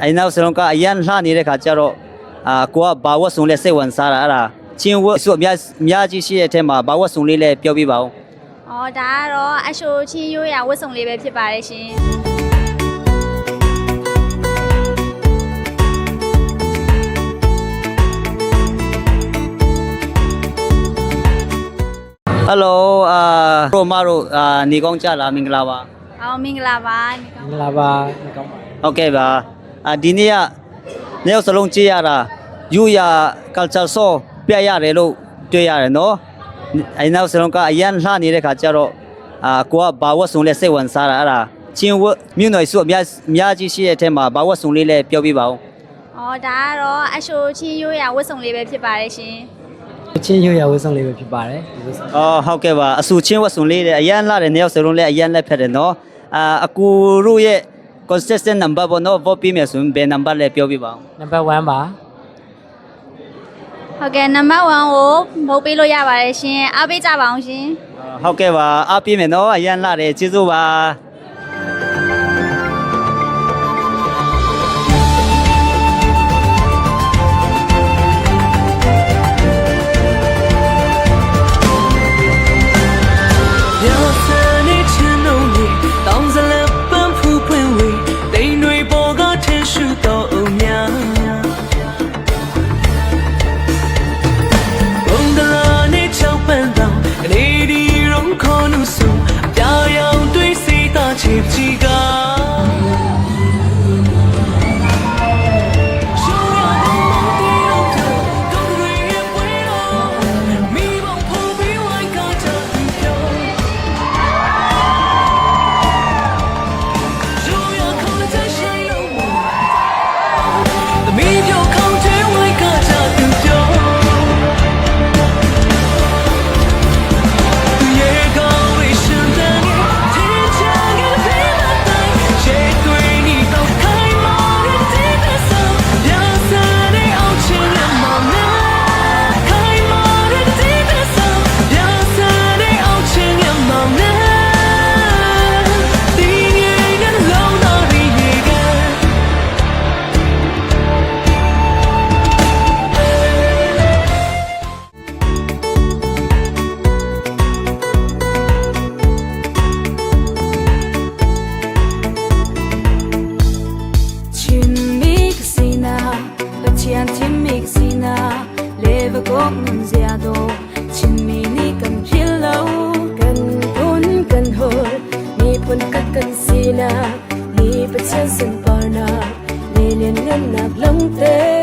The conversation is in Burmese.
အိနောက်စလုံးကအရန်လှနေတဲ့ခါကျတော့ကိုကဘာဝတ်စုံလေးစိတ်ဝင်စားတာအဲ့ဒါချင်းဝတ်ဆိုအများကြီးရှိတဲ့အထက်မှာဘာဝတ်စုံလေးလည်းပြောပြပါဦး ။အော်ဒါကတော့အရှိုချင်းရိုးရာဝတ်စုံလေးပဲဖြစ်ပါတယ်ရှင်။ Hello ရိုမာတို့နေကောင်းကြလားမင်္ဂလာပါ အော်မင်္ဂလာပါ မင်္ဂလာပါဒီကောင်းပါ ဟုတ်ကဲ့ပါဒီနေ့ကနေရောက်စလုံးကြည့်ရတာယူရ culture show ပြရတယ်လို့တွေ့ရတယ်နော်အိနောက်စလုံးကအရန်လှနေတဲ့ခါကျတော့ကိုကဘာဝတ်စုံလေးစိတ်ဝင်စားတာအဲ့ဒါချင်းဝတ်မြို့နယ်စုအများကြီးရှိတဲ့အထက်မှာဘာဝတ်စုံလေးလည်းပြောပြပါဦး ။အော်ဒါကတော့အရှိုချင်းရိုးရာဝတ်စုံလေးပဲဖြစ်ပါတယ်ရှင်။ ချင်းရွရဝတ်ဆောင်လေးပဲဖြစ်ပါတယ်ဒီဝတ်ဆောင် ဟုတ်ကဲ့ပါအဆူချင်းဝတ်စုံလေးတဲ့အရန်လှတဲ့နေရောက်စလုံးလည်းအရန်လက်ဖက်တယ်နော်အကူတို့ရဲ့ consistent number ဘောနော် vote ပြီးမယ်ဆိုရင်ဘယ် number လဲပြောပြပါဦး နံပါတ်1ပါ ဟုတ်ကဲ့နံပါတ်1ကိုမဟုတ်ပေးလို့ရပါတယ်ရှင်အားပေးကြပါအောင်ရှင် ဟုတ်ကဲ့ပါအားပြည့်မယ်နော်အရန်လှတယ်ကျေးဇူးပါNi bachan san parna, ni lian ngan nak lang te.